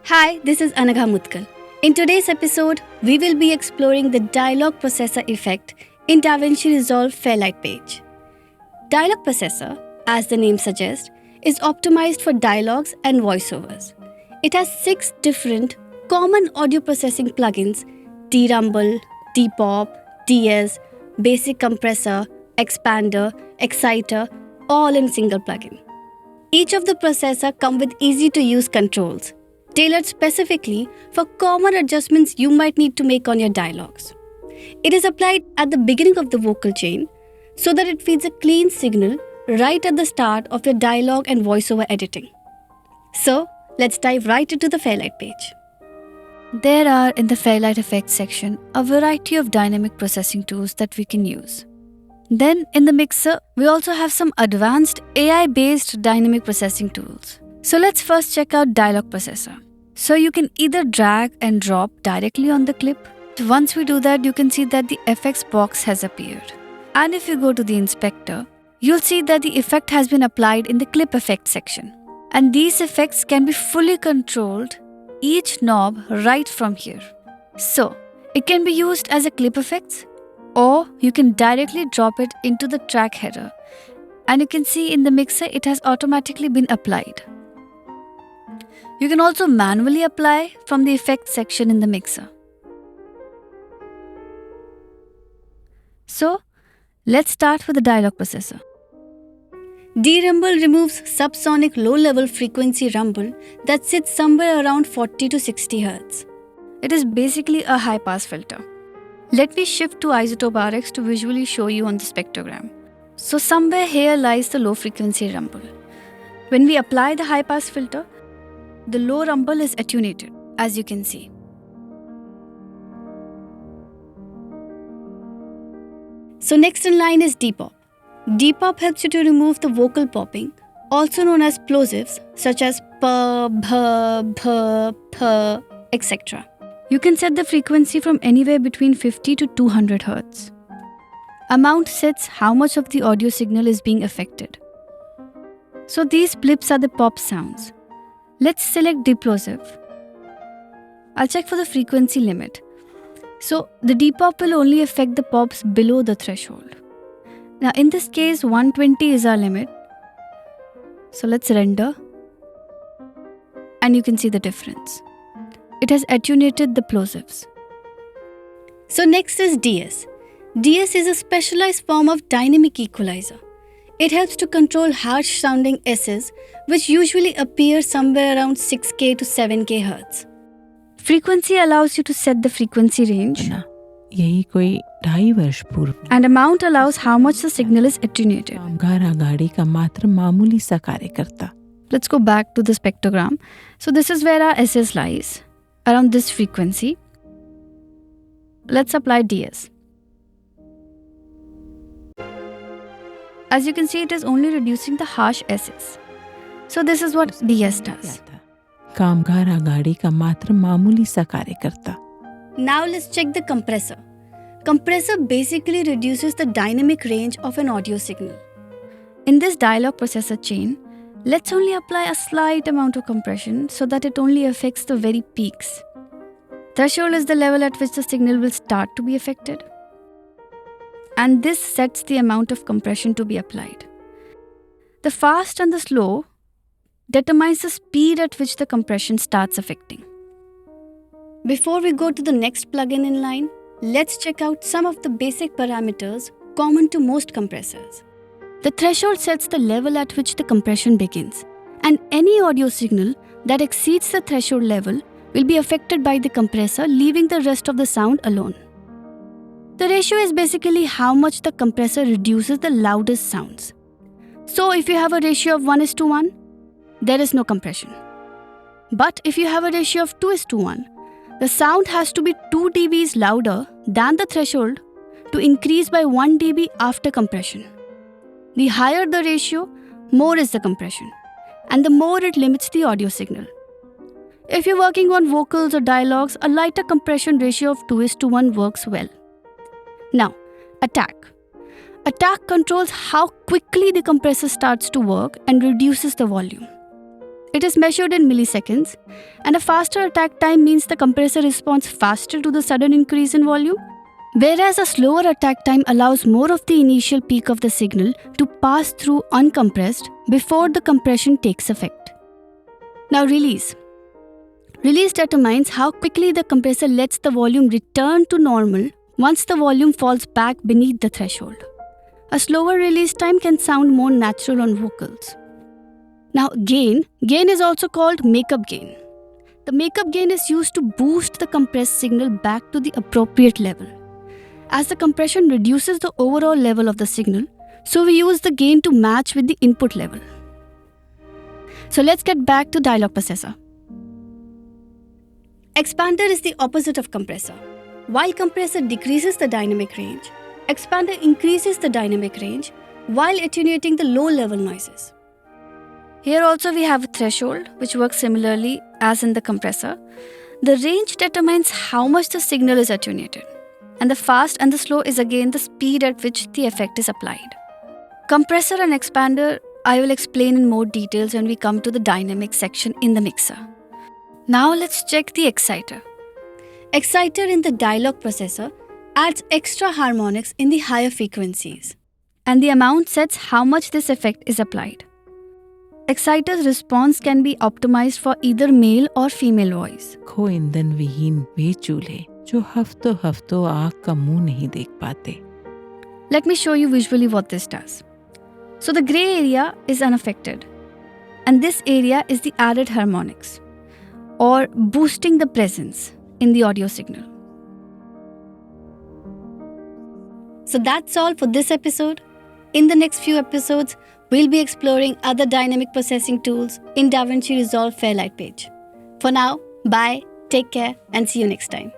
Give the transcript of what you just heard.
Hi, this is Anagha Mutkal. In today's episode, we will be exploring the dialogue processor effect in DaVinci Resolve Fairlight page. Dialogue processor, as the name suggests, is optimized for dialogues and voiceovers. It has 6 different common audio processing plugins: D-Rumble, D-Pop, DS, Basic Compressor, Expander, Exciter, all in single plugin. Each of the processor come with easy-to-use controls, tailored specifically for common adjustments you might need to make on your dialogues. It is applied at the beginning of the vocal chain so that it feeds a clean signal right at the start of your dialogue and voiceover editing. So, let's dive right into the Fairlight page. There are in the Fairlight Effects section a variety of dynamic processing tools that we can use. Then in the mixer, we also have some advanced AI-based dynamic processing tools. So let's first check out Dialogue Processor. So you can either drag and drop directly on the clip. Once we do that, you can see that the effects box has appeared. And if you go to the inspector, you'll see that the effect has been applied in the clip effect section. And these effects can be fully controlled, each knob right from here. So it can be used as a clip effects, or you can directly drop it into the track header. And you can see in the mixer it has automatically been applied. You can also manually apply from the effects section in the mixer. So, let's start with the dialogue processor. D-Rumble removes subsonic low-level frequency rumble that sits somewhere around 40 to 60 Hz. It is basically a high-pass filter. Let me shift to Isotope RX to visually show you on the spectrogram. So somewhere here lies the low-frequency rumble. When we apply the high-pass filter, the low rumble is attenuated, as you can see. So next in line is D-Pop. D-Pop helps you to remove the vocal popping, also known as plosives, such as p, bh, p, etc. You can set the frequency from anywhere between 50 to 200 Hz. Amount sets how much of the audio signal is being affected. So these blips are the pop sounds. Let's select deplosive. I'll check for the frequency limit. So the depop will only affect the pops below the threshold. Now in this case 120 is our limit. So let's render. And you can see the difference. It has attenuated the plosives. So next is DS. DS is a specialized form of dynamic equalizer. It helps to control harsh sounding S's, which usually appear somewhere around 6K to 7K Hz. Frequency allows you to set the frequency range. यही कोई 2.5 वर्ष पूर्व And amount allows how much the signal is attenuated. कामगार आघाड़ी का मात्र मामूली सा कार्य करता. Let's go back to the spectrogram. So this is where our SS lies, around this frequency. Let's apply DS. As you can see, it is only reducing the harsh S's. So this is what DS does. कामगार आघाड़ी का मात्र मामूली सा कार्य करता. Now let's check the compressor. Compressor basically reduces the dynamic range of an audio signal. In this dialogue processor chain, let's only apply a slight amount of compression so that it only affects the very peaks. Threshold is the level at which the signal will start to be affected. And this sets the amount of compression to be applied. The fast and the slow determines the speed at which the compression starts affecting. Before we go to the next plugin in line, let's check out some of the basic parameters common to most compressors. The threshold sets the level at which the compression begins, and any audio signal that exceeds the threshold level will be affected by the compressor, leaving the rest of the sound alone. The ratio is basically how much the compressor reduces the loudest sounds. So if you have a ratio of 1:1, there is no compression. But if you have a ratio of 2:1, the sound has to be 2 dBs louder than the threshold to increase by 1 dB after compression. The higher the ratio, more is the compression, and the more it limits the audio signal. If you're working on vocals or dialogues, a lighter compression ratio of 2:1 works well. Now, attack. Attack controls how quickly the compressor starts to work and reduces the volume. it is measured in milliseconds, and a faster attack time means the compressor responds faster to the sudden increase in volume, whereas a slower attack time allows more of the initial peak of the signal to pass through uncompressed before the compression takes effect. Now release. Release determines how quickly the compressor lets the volume return to normal once the volume falls back beneath the threshold. A slower release time can sound more natural on vocals. Now gain is also called makeup gain. The makeup gain is used to boost the compressed signal back to the appropriate level. As the compression reduces the overall level of the signal, so we use the gain to match with the input level. So let's get back to dialog processor. Expander is the opposite of compressor. While compressor decreases the dynamic range, expander increases the dynamic range while attenuating the low-level noises. Here also we have a threshold which works similarly as in the compressor. The range determines how much the signal is attenuated, and the fast and the slow is again the speed at which the effect is applied. Compressor and expander I will explain in more details when we come to the dynamic section in the mixer. Now let's check the exciter. Exciter in the dialog processor adds extra harmonics in the higher frequencies, and the amount sets how much this effect is applied. Exciter's response can be optimized for either male or female voice. खो ईंधन विहीन वे चूल्हे जो हफ्तों हफ्तों आग का मुंह नहीं देख पाते. Let me show you visually what this does. So the gray area is unaffected, and this area is the added harmonics, or boosting the presence in the audio signal. So that's all for this episode. In the next few episodes, we'll be exploring other dynamic processing tools in DaVinci Resolve Fairlight Page. For now, bye, take care, and see you next time.